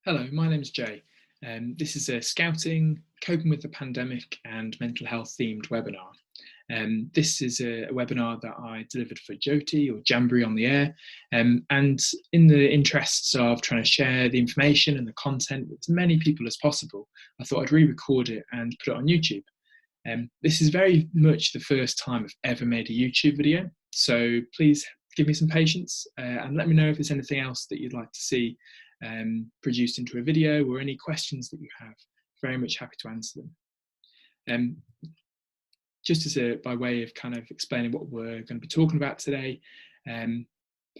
Hello, my name's Jay. This is a Scouting, Coping with the Pandemic and Mental Health themed webinar. This is a webinar that I delivered for JOTI or Jamboree On The Air, and in the interests of trying to share the information and the content with as many people as possible, I thought I'd re-record it and put it on YouTube. This is very much the first time I've ever made a YouTube video, so please give me some patience and let me know if there's anything else that you'd like to see produced into a video, or any questions that you have. Very much happy to answer them. Just as by way of kind of explaining what we're going to be talking about today,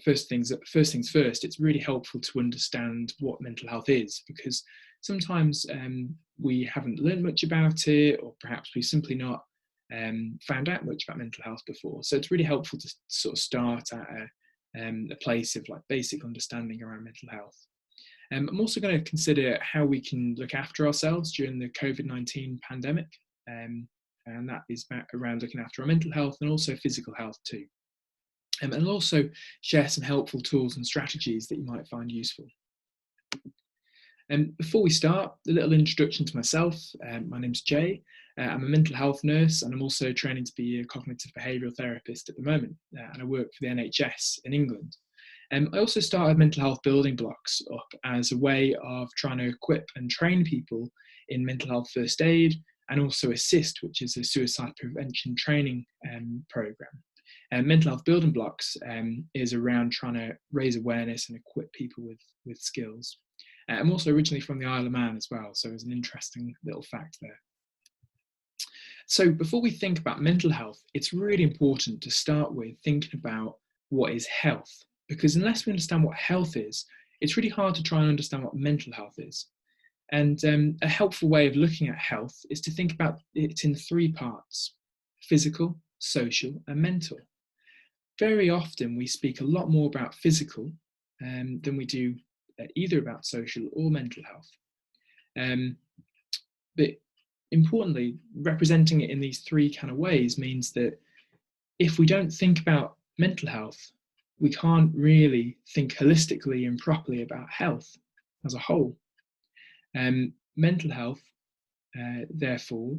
first things first, it's really helpful to understand what mental health is, because sometimes we haven't learned much about it, or perhaps we've simply not found out much about mental health before. So it's really helpful to sort of start at a place of like basic understanding around mental health. I'm also going to consider how we can look after ourselves during the COVID-19 pandemic, and that is around looking after our mental health and also physical health too. And I'll also share some helpful tools and strategies that you might find useful. Before we start, a little introduction to myself. My name's Jay. I'm a mental health nurse, and I'm also training to be a cognitive behavioural therapist at the moment, and I work for the NHS in England. I also started Mental Health Building Blocks up as a way of trying to equip and train people in mental health first aid, and also ASSIST, which is a suicide prevention training program. Mental Health Building Blocks is around trying to raise awareness and equip people with skills. I'm also originally from the Isle of Man as well, so there's an interesting little fact there. So before we think about mental health, it's really important to start with thinking about what is health. Because unless we understand what health is, it's really hard to try and understand what mental health is. And a helpful way of looking at health is to think about it in three parts: physical, social, and mental. Very often we speak a lot more about physical than we do either about social or mental health. But importantly, representing it in these three kind of ways means that if we don't think about mental health, we can't really think holistically and properly about health as a whole. Mental health, therefore,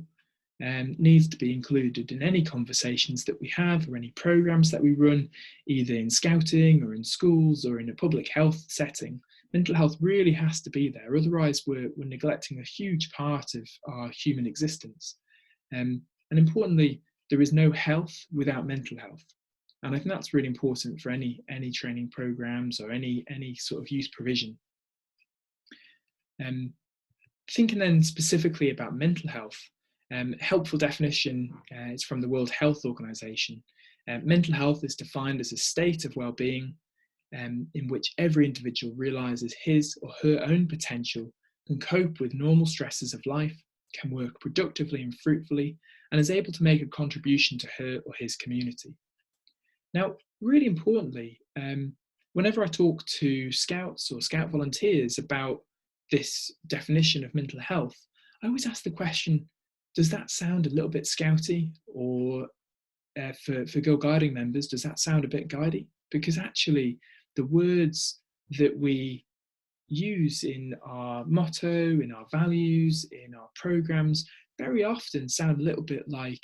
needs to be included in any conversations that we have or any programs that we run, either in scouting or in schools or in a public health setting. Mental health really has to be there, otherwise we're neglecting a huge part of our human existence. And importantly, there is no health without mental health. And I think that's really important for any training programs or any sort of youth provision. Thinking then specifically about mental health, helpful definition is from the World Health Organization. Mental health is defined as a state of well-being in which every individual realizes his or her own potential, can cope with normal stresses of life, can work productively and fruitfully, and is able to make a contribution to her or his community. Now, really importantly, whenever I talk to scouts or scout volunteers about this definition of mental health, I always ask the question, does that sound a little bit scouty? Or for Girl Guiding members, does that sound a bit guidey? Because actually, the words that we use in our motto, in our values, in our programs, very often sound a little bit like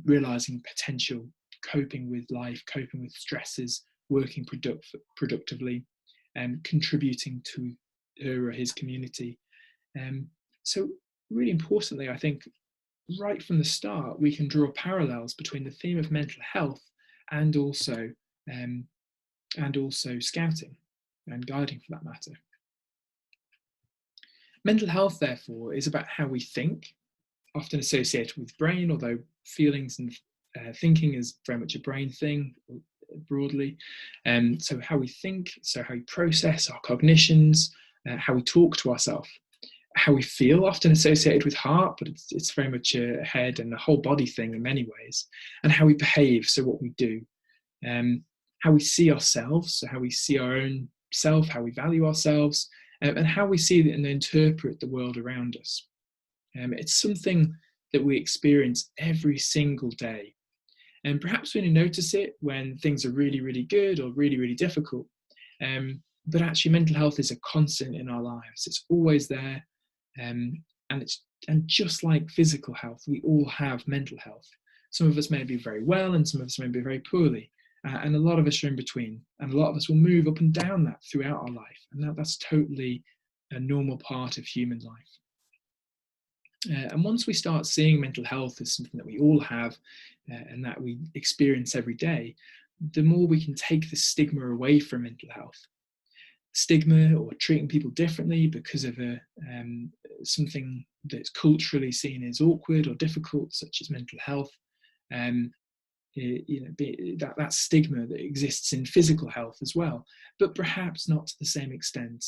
realizing potential, coping with life, coping with stresses, working productively, and contributing to her or his community. So really importantly, I think right from the start, we can draw parallels between the theme of mental health and also scouting and guiding for that matter. Mental health, therefore, is about how we think, often associated with brain, although feelings and thinking is very much a brain thing broadly. So how we think, so how we process our cognitions, how we talk to ourselves, how we feel, often associated with heart, but it's very much a head and a whole body thing in many ways, and how we behave, so what we do, how we see ourselves, so how we see our own self, how we value ourselves, and how we see and interpret the world around us. It's something that we experience every single day. And perhaps we only notice it when things are really, really good or really, really difficult. but actually mental health is a constant in our lives. It's always there. And just like physical health, we all have mental health. Some of us may be very well, and some of us may be very poorly. And a lot of us are in between. And a lot of us will move up and down that throughout our life. And that's totally a normal part of human life. And once we start seeing mental health as something that we all have and that we experience every day, the more we can take the stigma away from mental health. Stigma or treating people differently because of something that's culturally seen as awkward or difficult, such as mental health, that stigma that exists in physical health as well, but perhaps not to the same extent.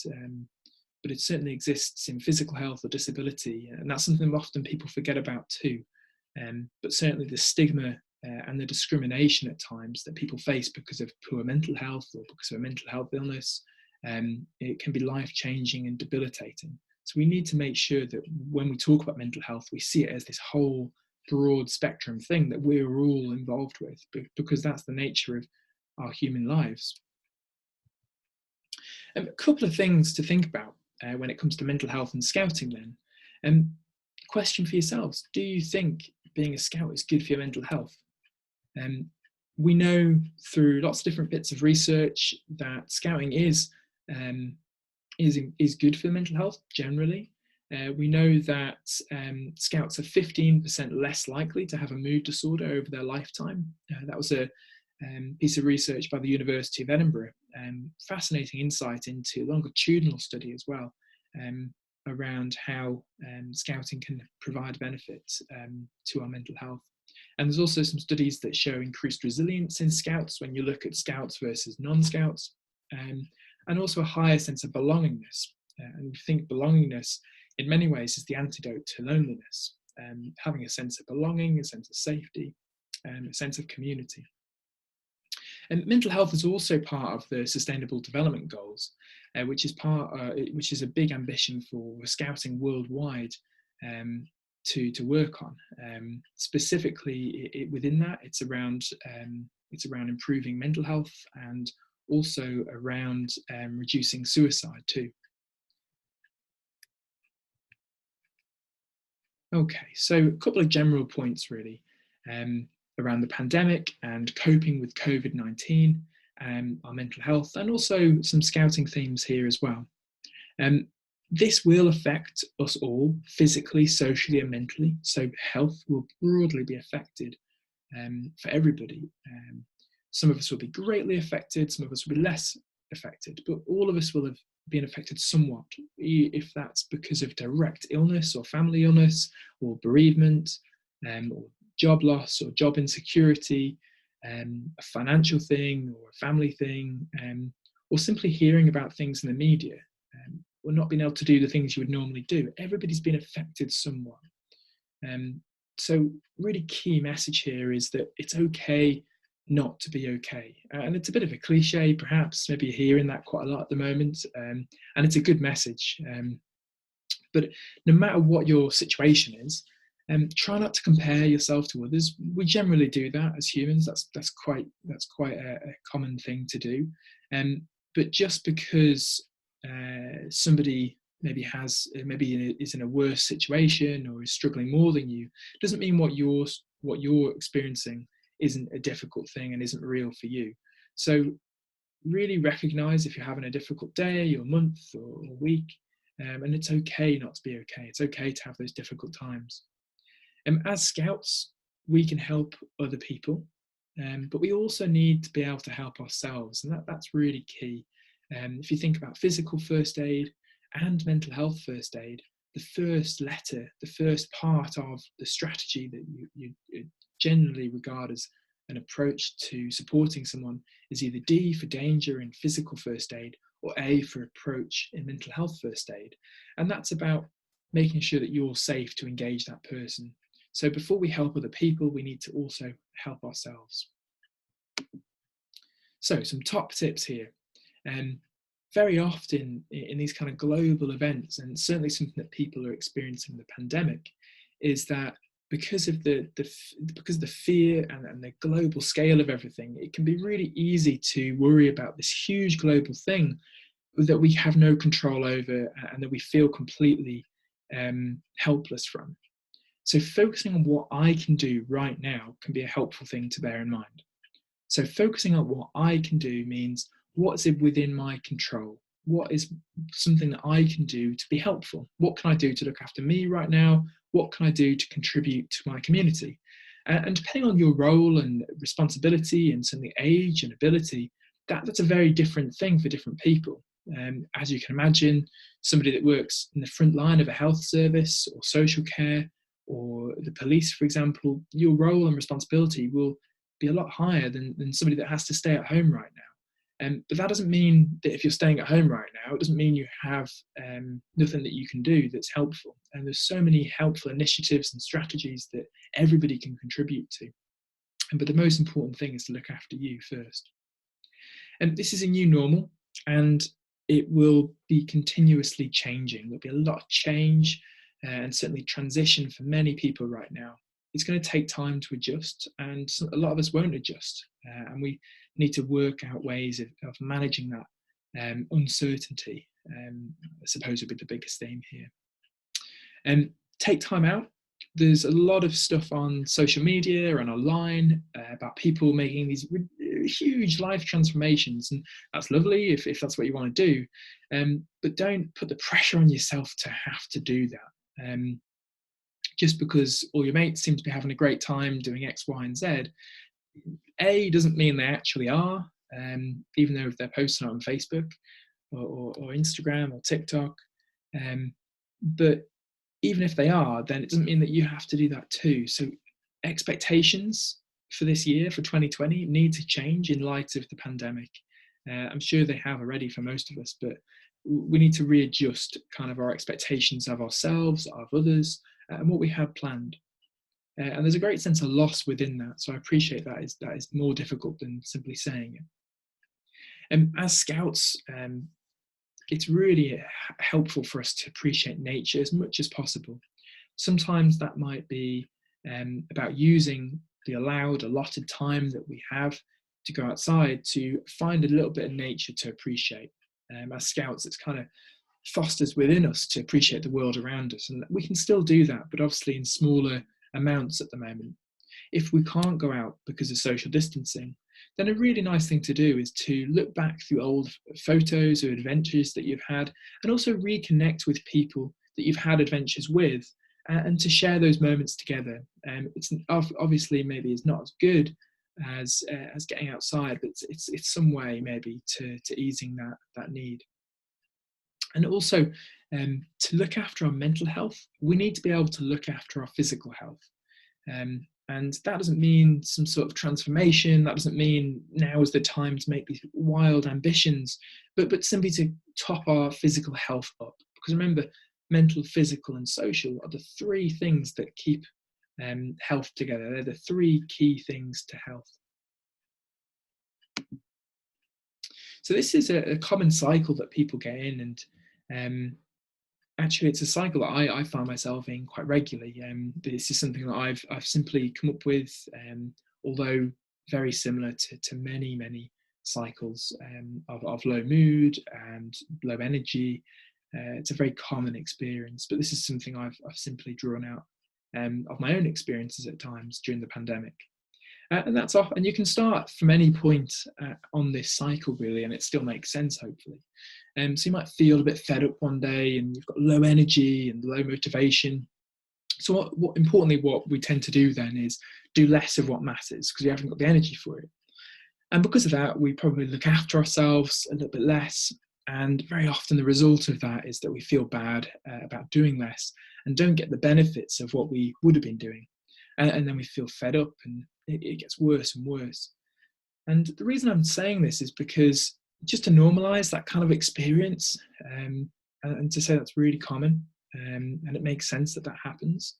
But it certainly exists in physical health or disability, and that's something often people forget about too. But certainly the stigma and the discrimination at times that people face because of poor mental health or because of a mental health illness, it can be life-changing and debilitating. So we need to make sure that when we talk about mental health, we see it as this whole broad spectrum thing that we're all involved with, because that's the nature of our human lives. A couple of things to think about when it comes to mental health and scouting then. Question for yourselves: do you think being a scout is good for your mental health? We know through lots of different bits of research that scouting is good for mental health generally. We know that scouts are 15% less likely to have a mood disorder over their lifetime. That was a piece of research by the University of Edinburgh. Fascinating insight into a longitudinal study as well around how scouting can provide benefits to our mental health. And there's also some studies that show increased resilience in scouts when you look at scouts versus non-scouts, and also a higher sense of belongingness. And we think belongingness in many ways is the antidote to loneliness, having a sense of belonging, a sense of safety, a sense of community. And mental health is also part of the Sustainable Development Goals, which is a big ambition for scouting worldwide to work on. Specifically, within that, it's around improving mental health and also around reducing suicide too. Okay, so a couple of general points really around the pandemic and coping with COVID-19, our mental health, and also some scouting themes here as well. This will affect us all physically, socially, and mentally. So health will broadly be affected for everybody. Some of us will be greatly affected, some of us will be less affected, but all of us will have been affected somewhat, if that's because of direct illness or family illness or bereavement or job loss or job insecurity, a financial thing or a family thing, or simply hearing about things in the media, or not being able to do the things you would normally do. Everybody's been affected somewhat. So really key message here is that it's okay not to be okay. And it's a bit of a cliche, perhaps, maybe you're hearing that quite a lot at the moment, and it's a good message. But no matter what your situation is, try not to compare yourself to others. We generally do that as humans. That's quite a common thing to do. But just because somebody maybe is in a worse situation or is struggling more than you, doesn't mean what you're experiencing isn't a difficult thing and isn't real for you. So really recognize if you're having a difficult day or month or week, and it's okay not to be okay. It's okay to have those difficult times. As scouts, we can help other people, but we also need to be able to help ourselves, and that's really key. If you think about physical first aid and mental health first aid, the first letter, the first part of the strategy that you generally regard as an approach to supporting someone is either D for danger in physical first aid or A for approach in mental health first aid. And that's about making sure that you're safe to engage that person. So before we help other people, we need to also help ourselves. So some top tips here. Very often in these kind of global events, and certainly something that people are experiencing in the pandemic, is that because of the fear and the global scale of everything, it can be really easy to worry about this huge global thing, that we have no control over and that we feel completely helpless from. So focusing on what I can do right now can be a helpful thing to bear in mind. So focusing on what I can do means what's within my control? What is something that I can do to be helpful? What can I do to look after me right now? What can I do to contribute to my community? And depending on your role and responsibility and certainly age and ability, that's a very different thing for different people. As you can imagine, somebody that works in the front line of a health service or social care or the police, for example, your role and responsibility will be a lot higher than somebody that has to stay at home right now. But that doesn't mean that if you're staying at home right now, it doesn't mean you have nothing that you can do that's helpful. And there's so many helpful initiatives and strategies that everybody can contribute to. But the most important thing is to look after you first. And this is a new normal, and it will be continuously changing. There'll be a lot of change and certainly transition for many people right now. It's going to take time to adjust, and a lot of us won't adjust. And we need to work out ways of managing that uncertainty, I suppose would be the biggest theme here. Take time out. There's a lot of stuff on social media and online about people making these huge life transformations, and that's lovely if that's what you want to do. But don't put the pressure on yourself to have to do that. Just because all your mates seem to be having a great time doing X, Y, and Z, doesn't mean they actually are, even though if they're posting on Facebook or Instagram or TikTok. But even if they are, then it doesn't mean that you have to do that too. So expectations for this year, for 2020, need to change in light of the pandemic. I'm sure they have already for most of us, but we need to readjust kind of our expectations of ourselves, of others, and what we had planned. And there's a great sense of loss within that. So I appreciate that is more difficult than simply saying it. And as scouts, it's really helpful for us to appreciate nature as much as possible. Sometimes that might be about using the allotted time that we have to go outside to find a little bit of nature to appreciate. As scouts, it's kind of fosters within us to appreciate the world around us, and we can still do that, but obviously in smaller amounts at the moment. If we can't go out because of social distancing, then a really nice thing to do is to look back through old photos or adventures that you've had, and also reconnect with people that you've had adventures with, and to share those moments together. It's obviously maybe it's not as good as getting outside, but it's some way maybe to easing that need. And also, to look after our mental health, we need to be able to look after our physical health. And that doesn't mean some sort of transformation. That doesn't mean now is the time to make these wild ambitions, but simply to top our physical health up. Because remember, mental, physical, and social are the three things that keep health together. They're the three key things to health. So this is a common cycle that people get in, and actually it's a cycle that I find myself in quite regularly. This is something that I've simply come up with, although very similar to many cycles of low mood and low energy. It's a very common experience, but this is something I've simply drawn out of my own experiences at times during the pandemic. And that's off, and you can start from any point on this cycle really, and it still makes sense hopefully. So you might feel a bit fed up one day, and you've got low energy and low motivation. So importantly, what we tend to do then is do less of what matters because we haven't got the energy for it. And because of that, we probably look after ourselves a little bit less. And very often the result of that is that we feel bad about doing less and don't get the benefits of what we would have been doing. And then we feel fed up, and it gets worse and worse. And the reason I'm saying this is because just to normalize that kind of experience, and to say that's really common, and it makes sense that happens.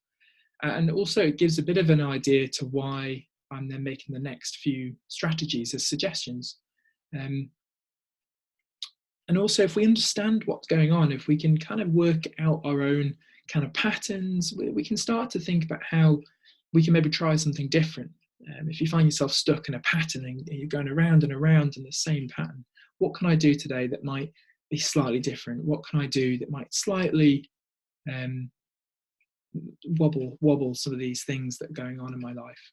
And also it gives a bit of an idea to why I'm then making the next few strategies as suggestions. And also if we understand what's going on, if we can kind of work out our own kind of patterns, we can start to think about how we can maybe try something different. If you find yourself stuck in a pattern and you're going around and around in the same pattern, what can I do today that might be slightly different? What can I do that might slightly wobble some of these things that are going on in my life?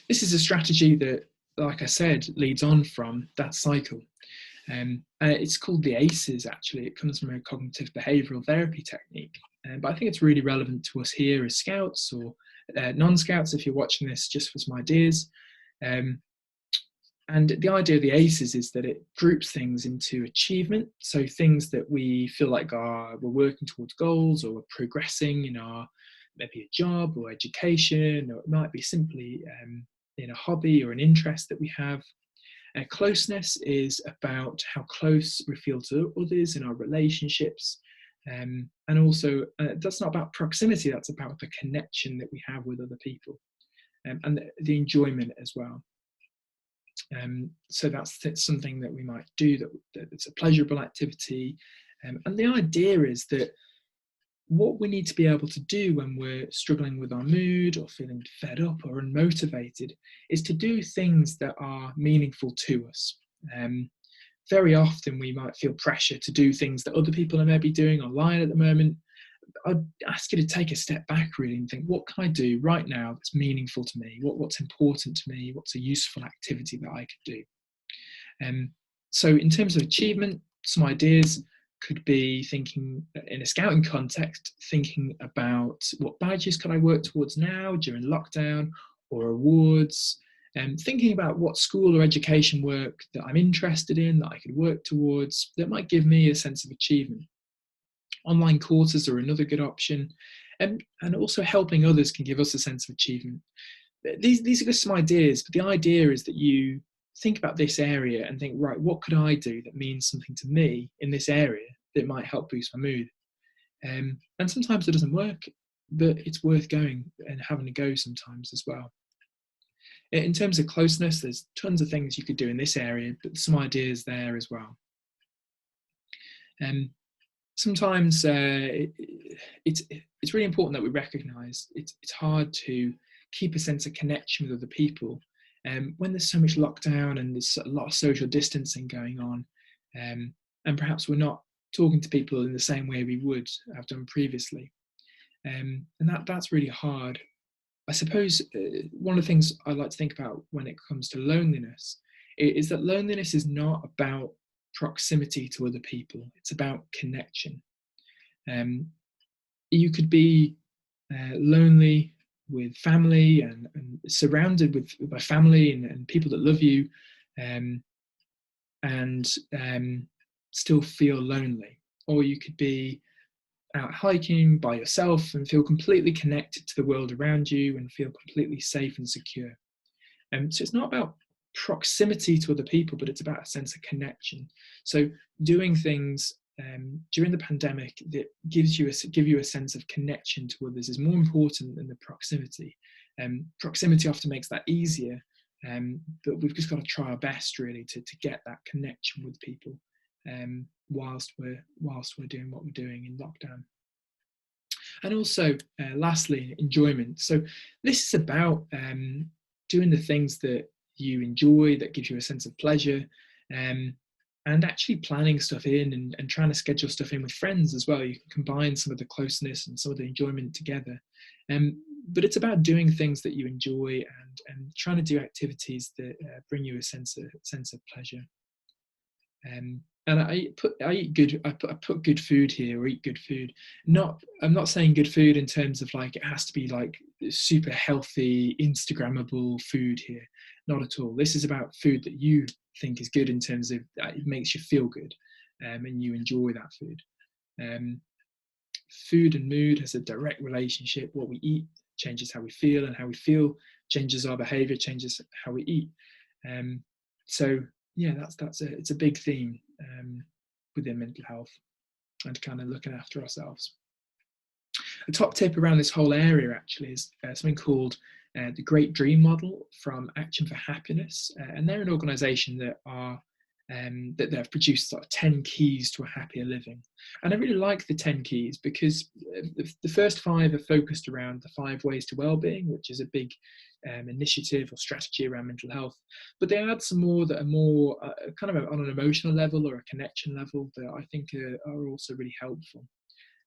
This is a strategy that, like I said, leads on from that cycle. It's called the ACEs, actually. It comes from a cognitive behavioural therapy technique. But I think it's really relevant to us here as scouts or non-scouts, if you're watching this just for some ideas. And the idea of the ACEs is that it groups things into achievement. So things that we feel like we're working towards goals, or we're progressing in our, maybe a job or education, or it might be simply in a hobby or an interest that we have. Closeness is about how close we feel to others in our relationships. And also, that's not about proximity, that's about the connection that we have with other people, and the enjoyment as well. So that's something that we might do, that it's a pleasurable activity. And the idea is that what we need to be able to do when we're struggling with our mood or feeling fed up or unmotivated is to do things that are meaningful to us. Very often we might feel pressure to do things that other people are maybe doing online at the moment. I'd ask you to take a step back really and think, what can I do right now that's meaningful to me? What's important to me? What's a useful activity that I could do? So in terms of achievement, some ideas could be thinking in a scouting context, thinking about what badges can I work towards now during lockdown, or awards, and thinking about what school or education work that I'm interested in, that I could work towards, that might give me a sense of achievement. Online courses are another good option, and also helping others can give us a sense of achievement. These are just some ideas, but the idea is that you think about this area and think, right, what could I do that means something to me in this area that might help boost my mood? And sometimes it doesn't work, but it's worth going and having a go sometimes as well. In terms of closeness, there's tons of things you could do in this area, but some ideas there as well. Sometimes it's really important that we recognise it's hard to keep a sense of connection with other people when there's so much lockdown and there's a lot of social distancing going on, and perhaps we're not talking to people in the same way we would have done previously, and that's really hard. I suppose one of the things I like to think about when it comes to loneliness is that loneliness is not about proximity to other people, it's about connection. You could be lonely with family and surrounded by family and people that love you, and still feel lonely. Or you could be out hiking by yourself and feel completely connected to the world around you and feel completely safe and secure. So it's not about proximity to other people, but it's about a sense of connection. So doing things during the pandemic that give you a sense of connection to others is more important than the proximity. Proximity often makes that easier, but we've just got to try our best really to get that connection with people whilst we're doing what we're doing in lockdown. And also, lastly, enjoyment. So this is about doing the things that you enjoy, that gives you a sense of pleasure, and actually planning stuff in and trying to schedule stuff in with friends as well. You can combine some of the closeness and some of the enjoyment together. But it's about doing things that you enjoy and trying to do activities that bring you a sense of pleasure. And I put good food here, or eat good food. I'm not saying good food in terms of like it has to be like super healthy, Instagrammable food here. Not at all. This is about food that you think is good in terms of it makes you feel good, and you enjoy that food. Food and mood has a direct relationship. What we eat changes how we feel, and how we feel changes our behavior, changes how we eat. So yeah, it's a big theme within mental health and kind of looking after ourselves. A top tip around this whole area actually is something called the Great Dream Model from Action for Happiness, and they're an organisation that are that they've produced sort of 10 keys to a happier living. And I really like the 10 keys because the first 5 are focused around the 5 ways to well-being, which is a big initiative or strategy around mental health. But they add some more that are more kind of on an emotional level or a connection level that I think are also really helpful.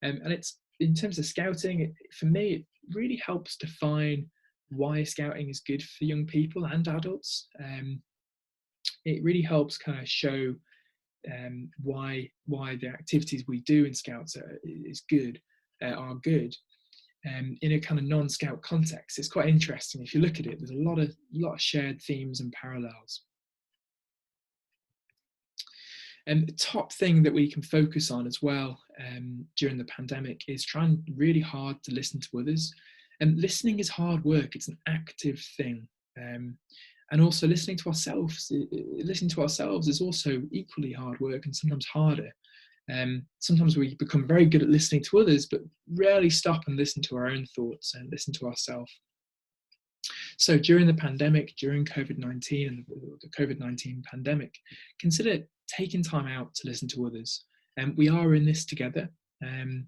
And it's, in terms of scouting, for me, it really helps define why scouting is good for young people and adults. It really helps kind of show why the activities we do in Scouts are good. In a kind of non-Scout context. It's quite interesting. If you look at it, there's a lot of shared themes and parallels. And the top thing that we can focus on as well during the pandemic is trying really hard to listen to others. And listening is hard work. It's an active thing. And also listening to ourselves is also equally hard work and sometimes harder. Sometimes we become very good at listening to others, but rarely stop and listen to our own thoughts and listen to ourselves. So during the pandemic, during COVID-19 and the COVID-19 pandemic, consider taking time out to listen to others. And we are in this together. And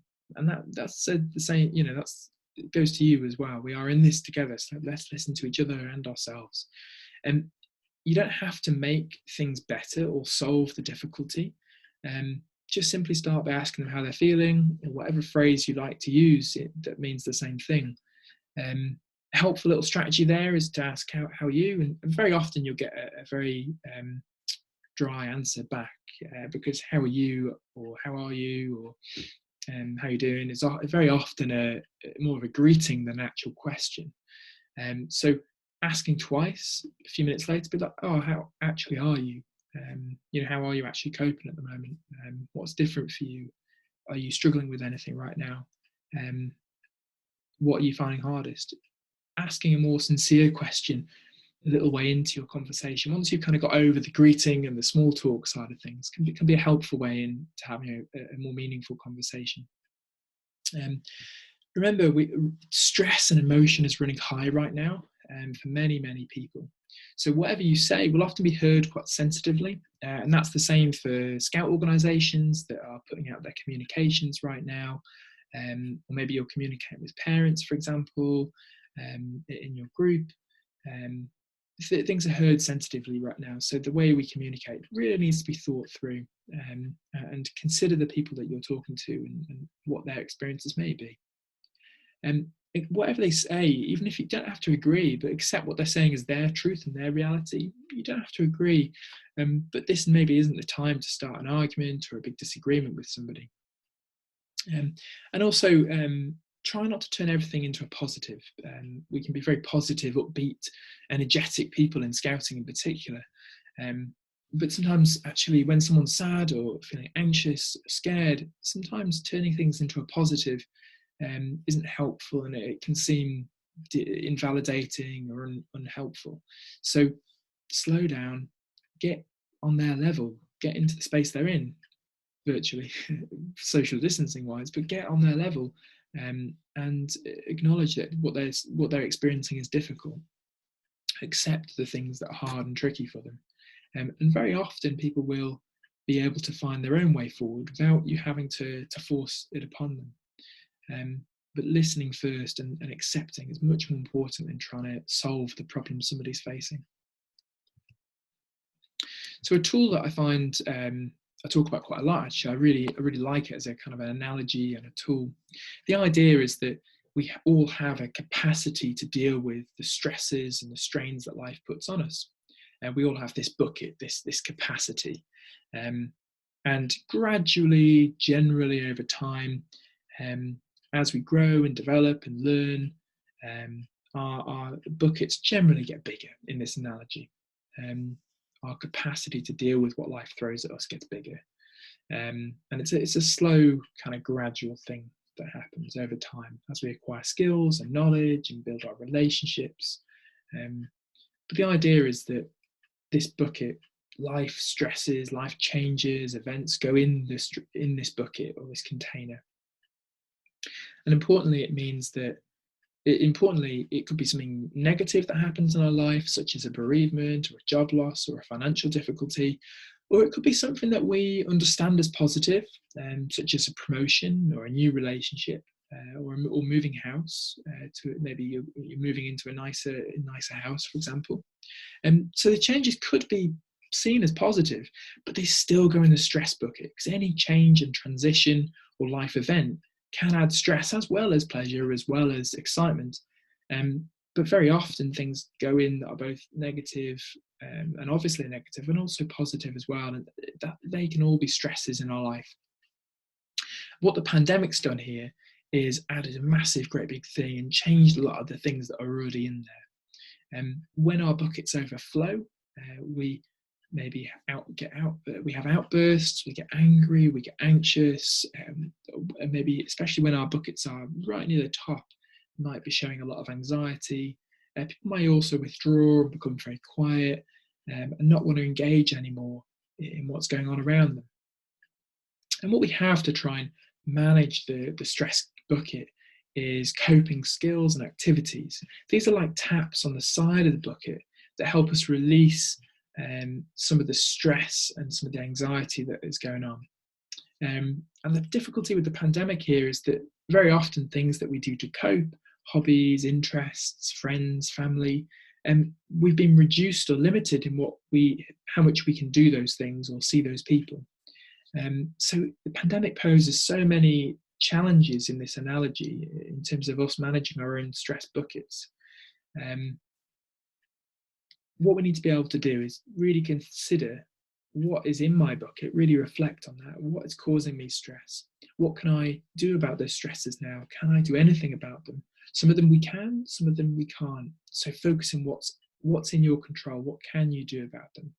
that's the same, it goes to you as well. We are in this together, so let's listen to each other and ourselves. And you don't have to make things better or solve the difficulty. Just simply start by asking them how they're feeling, or whatever phrase you like to use that means the same thing. A helpful little strategy there is to ask how are you, and very often you'll get a very dry answer back, because how are you, or how are you, or how you doing is very often more of a greeting than an actual question. So asking twice, a few minutes later, be like, oh, how actually are you? How are you actually coping at the moment? What's different for you? Are you struggling with anything right now? What are you finding hardest? Asking a more sincere question a little way into your conversation, once you've kind of got over the greeting and the small talk side of things, can be a helpful way into having a more meaningful conversation. Remember, stress and emotion is running high right now for many, many people. So whatever you say will often be heard quite sensitively. And that's the same for Scout organisations that are putting out their communications right now. Or maybe you're communicating with parents, for example, in your group. Things are heard sensitively right now. So the way we communicate really needs to be thought through, and consider the people that you're talking to and what their experiences may be. Whatever they say, even if you don't have to agree, but accept what they're saying as their truth and their reality. You don't have to agree, but this maybe isn't the time to start an argument or a big disagreement with somebody. And also, try not to turn everything into a positive. We can be very positive, upbeat, energetic people in Scouting in particular. But sometimes actually when someone's sad or feeling anxious, scared, sometimes turning things into a positive isn't helpful, and it can seem invalidating or unhelpful. So slow down, get on their level, get into the space they're in, virtually, social distancing wise, but get on their level and acknowledge that what they're experiencing is difficult. Accept the things that are hard and tricky for them. And very often people will be able to find their own way forward without you having to force it upon them. But listening first and accepting is much more important than trying to solve the problem somebody's facing. So a tool that I find I talk about quite a lot, actually, I really like it as a kind of an analogy and a tool. The idea is that we all have a capacity to deal with the stresses and the strains that life puts on us. And we all have this bucket, this capacity. And gradually, generally over time, as we grow and develop and learn, our buckets generally get bigger in this analogy. Our capacity to deal with what life throws at us gets bigger. And it's a slow, kind of gradual thing that happens over time as we acquire skills and knowledge and build our relationships. But the idea is that this bucket, life stresses, life changes, events go in this bucket or this container. And importantly, it means that it could be something negative that happens in our life, such as a bereavement or a job loss or a financial difficulty, Or it could be something that we understand as positive, such as a promotion or a new relationship, or moving house. To maybe you're moving into a nicer house, for example. So the changes could be seen as positive, but they still go in the stress bucket, because any change and transition or life event can add stress as well as pleasure, as well as excitement. But very often things go in that are both negative, and obviously negative, and also positive as well, and that they can all be stresses in our life. What the pandemic's done here is added a massive, great big thing and changed a lot of the things that are already in there. When our buckets overflow, we maybe we have outbursts, we get angry, we get anxious, and maybe especially when our buckets are right near the top, might be showing a lot of anxiety. People might also withdraw and become very quiet, and not want to engage anymore in what's going on around them. And what we have to try and manage the stress bucket is coping skills and activities. These are like taps on the side of the bucket that help us release some of the stress and some of the anxiety that is going on. And the difficulty with the pandemic here is that very often things that we do to cope, hobbies, interests, friends, family, we've been reduced or limited in how much we can do those things or see those people. So the pandemic poses so many challenges in this analogy in terms of us managing our own stress buckets. What we need to be able to do is really consider what is in my bucket, really reflect on that. What is causing me stress? What can I do about those stresses now? Can I do anything about them? Some of them we can, some of them we can't. So focus on what's in your control. What can you do about them?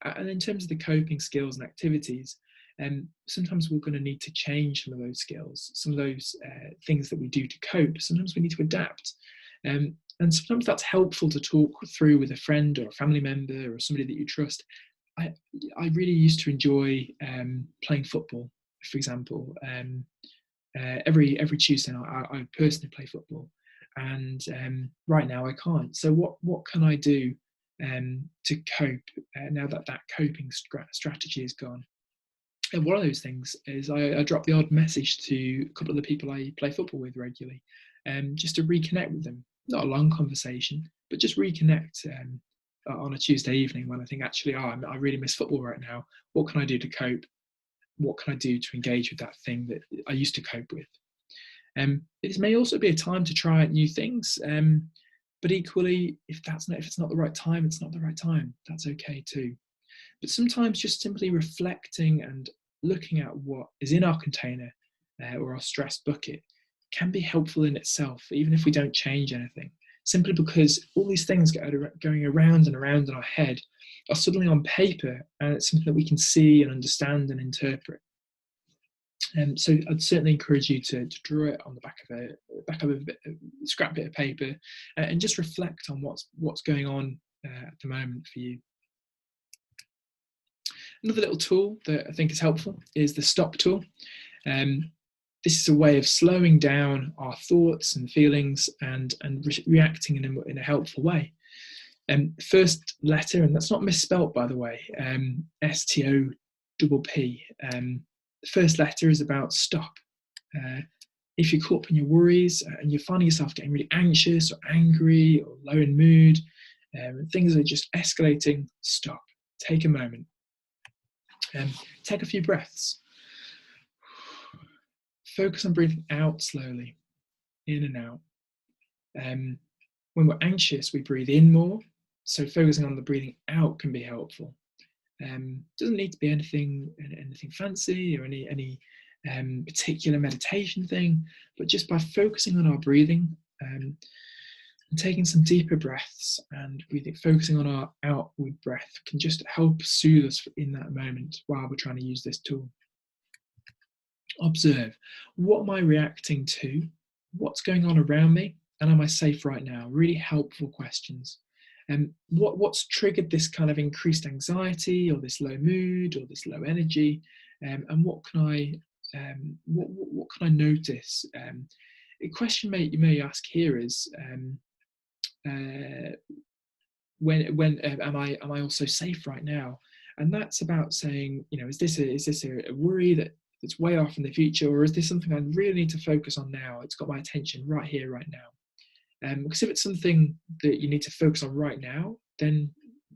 And in terms of the coping skills and activities, sometimes we're going to need to change some of those skills, some of those things that we do to cope. Sometimes we need to adapt. And sometimes that's helpful to talk through with a friend or a family member or somebody that you trust. I really used to enjoy playing football, for example. Every Tuesday night, I personally play football, and right now I can't. So what can I do to cope now that coping strategy is gone? And one of those things is I drop the odd message to a couple of the people I play football with regularly, just to reconnect with them. Not a long conversation, but just reconnect on a Tuesday evening when I think, actually, I really miss football right now. What can I do to cope? What can I do to engage with that thing that I used to cope with? It may also be a time to try out new things, but equally, if it's not the right time, it's not the right time. That's okay too. But sometimes just simply reflecting and looking at what is in our container or our stress bucket can be helpful in itself, even if we don't change anything, simply because all these things going around and around in our head are suddenly on paper, and it's something that we can see and understand and interpret. So I'd certainly encourage you to draw it on the back of a scrap bit of paper, and just reflect on what's going on at the moment for you. Another little tool that I think is helpful is the stop tool. This is a way of slowing down our thoughts and feelings and reacting in a helpful way. First letter, and that's not misspelt, by the way, S-T-O-P-P. The first letter is about stop. If you're caught up in your worries and you're finding yourself getting really anxious or angry or low in mood, things are just escalating, stop. Take a moment. Take a few breaths. Focus on breathing out slowly, in and out. When we're anxious, we breathe in more, so focusing on the breathing out can be helpful. Doesn't need to be anything fancy or any particular meditation thing, but just by focusing on our breathing and taking some deeper breaths and focusing on our outward breath can just help soothe us in that moment while we're trying to use this tool. Observe, what am I reacting to? What's going on around me? And am I safe right now? Really helpful questions. What's triggered this kind of increased anxiety or this low mood or this low energy? And what can I notice? A question you may ask here is, when am I also safe right now? And that's about saying, is this a worry that's way off in the future, or is this something I really need to focus on now? It's got my attention right here, right now. Because if it's something that you need to focus on right now, then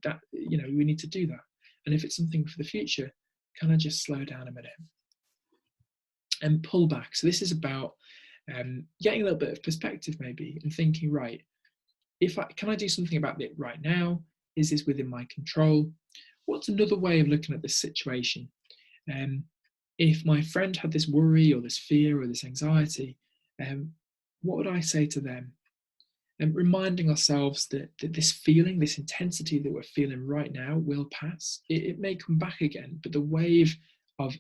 that we need to do that. And if it's something for the future, can I just slow down a minute and pull back? So this is about getting a little bit of perspective maybe, and thinking, right, can I do something about it right now? Is this within my control? What's another way of looking at this situation? If my friend had this worry or this fear or this anxiety, what would I say to them? And reminding ourselves that this feeling, this intensity that we're feeling right now will pass. It may come back again, but the wave of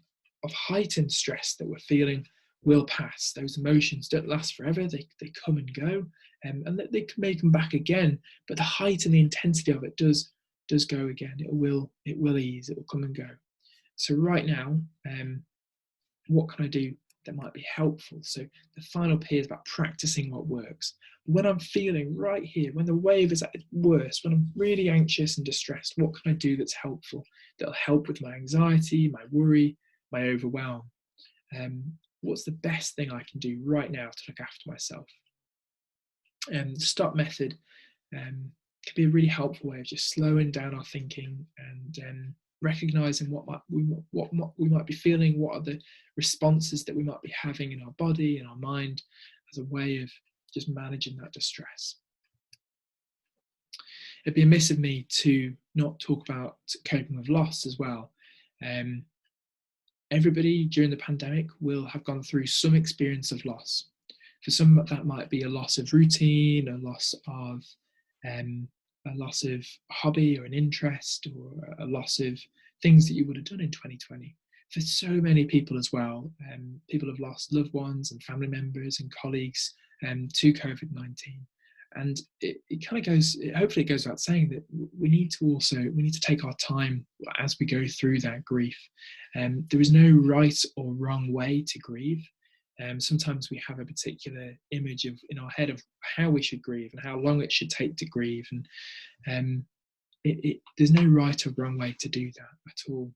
heightened stress that we're feeling will pass. Those emotions don't last forever. They come and go, and they may come back again, but the height and the intensity of it does go again. It will ease, it will come and go. So right now, what can I do that might be helpful? So the final P is about practicing what works. When I'm feeling right here, when the wave is at its worst, when I'm really anxious and distressed, what can I do that's helpful, that'll help with my anxiety, my worry, my overwhelm? What's the best thing I can do right now to look after myself? The STOP method can be a really helpful way of just slowing down our thinking and recognizing what we might be feeling, what are the responses that we might be having in our body and our mind, as a way of just managing that distress. It'd be amiss of me to not talk about coping with loss as well. Everybody during the pandemic will have gone through some experience of loss. For some, that might be a loss of routine, a loss of hobby or an interest, or a loss of things that you would have done in 2020. For so many people as well, people have lost loved ones and family members and colleagues to COVID-19. And it kind of goes, hopefully it goes without saying that we need to take our time as we go through that grief. There is no right or wrong way to grieve. Sometimes we have a particular image in our head of how we should grieve and how long it should take to grieve. And there's no right or wrong way to do that at all.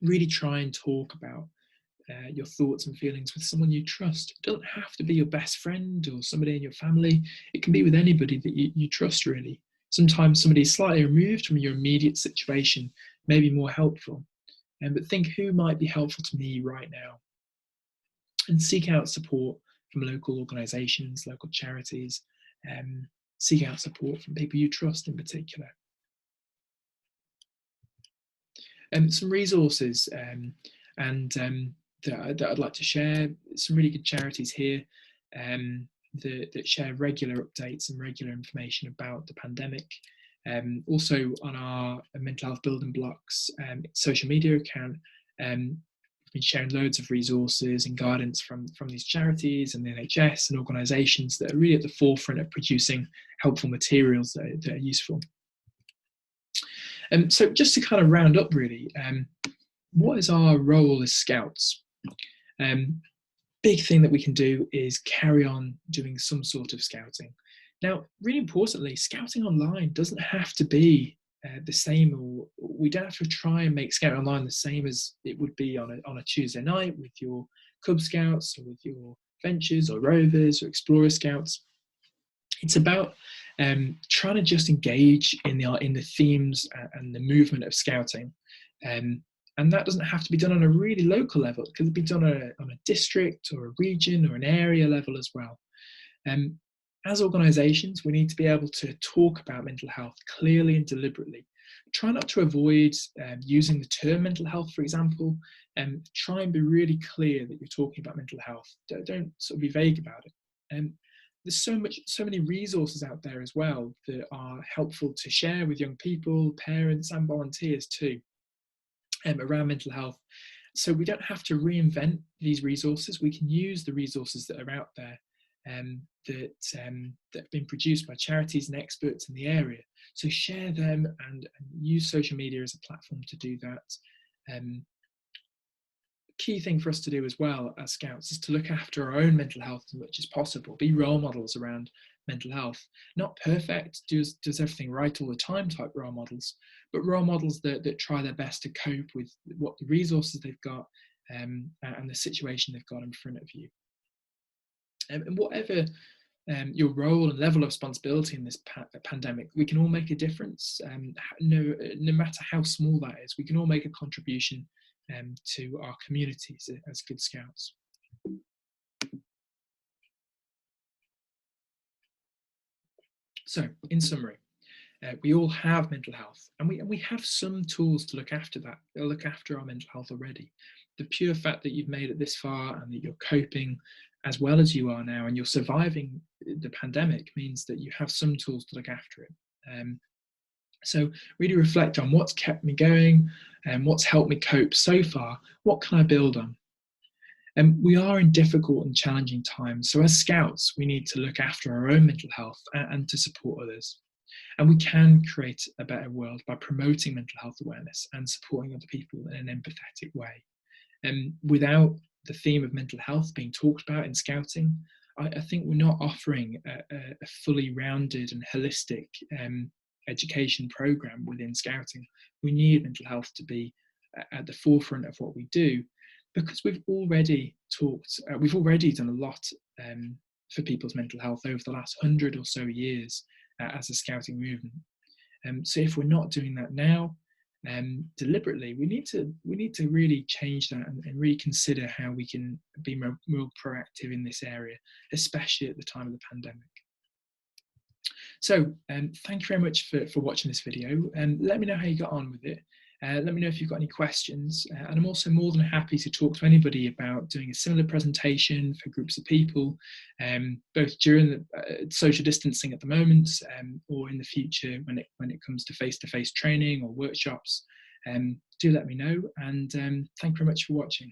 Really try and talk about your thoughts and feelings with someone you trust. It doesn't have to be your best friend or somebody in your family. It can be with anybody that you trust, really. Sometimes somebody slightly removed from your immediate situation may be more helpful. But think, who might be helpful to me right now? And seek out support from local organisations, local charities. Seek out support from people you trust in particular. Some resources that I'd like to share. Some really good charities here that share regular updates and regular information about the pandemic. Also on our Mental Health Building Blocks social media account, we've been sharing loads of resources and guidance from these charities and the NHS and organisations that are really at the forefront of producing helpful materials that are useful. So just to kind of round up really, what is our role as Scouts? Big thing that we can do is carry on doing some sort of scouting. Now, really importantly, scouting online doesn't have to be the same, or we don't have to try and make Scout Online the same as it would be on a Tuesday night with your Cub Scouts or with your Ventures or Rovers or Explorer Scouts. It's about trying to just engage in the themes and the movement of scouting. And that doesn't have to be done on a really local level. It could be done on a district or a region or an area level as well. As organisations, we need to be able to talk about mental health clearly and deliberately. Try not to avoid using the term mental health, for example. Try and be really clear that you're talking about mental health. Don't sort of be vague about it. There's so many resources out there as well that are helpful to share with young people, parents and volunteers too, around mental health. So we don't have to reinvent these resources. We can use the resources that are out there that have been produced by charities and experts in the area. So share them and use social media as a platform to do that. Key thing for us to do as well as Scouts is to look after our own mental health as much as possible. Be role models around mental health. Not perfect, does everything right all the time type role models, but role models that try their best to cope with what the resources they've got and the situation they've got in front of you. And whatever your role and level of responsibility in this pandemic, we can all make a difference. No matter how small that is, we can all make a contribution to our communities as Good Scouts. So, in summary, we all have mental health, and we have some tools to look after our mental health already. The pure fact that you've made it this far and that you're coping as well as you are now, and you're surviving the pandemic, means that you have some tools to look after it. So really reflect on what's kept me going and what's helped me cope so far. What can I build on? And we are in difficult and challenging times. So as Scouts, we need to look after our own mental health and to support others. And we can create a better world by promoting mental health awareness and supporting other people in an empathetic way. And without the theme of mental health being talked about in Scouting, I think we're not offering a fully rounded and holistic education program within Scouting. We need mental health to be at the forefront of what we do, because we've already done a lot for people's mental health over the last 100 or so years as a Scouting movement. So if we're not doing that now, deliberately, we need to really change that and really consider how we can be more proactive in this area, especially at the time of the pandemic. So thank you very much for watching this video, and let me know how you got on with it. Let me know if you've got any questions, and I'm also more than happy to talk to anybody about doing a similar presentation for groups of people, both during the social distancing at the moment, or in the future when it comes to face-to-face training or workshops. Do let me know, and thank you very much for watching.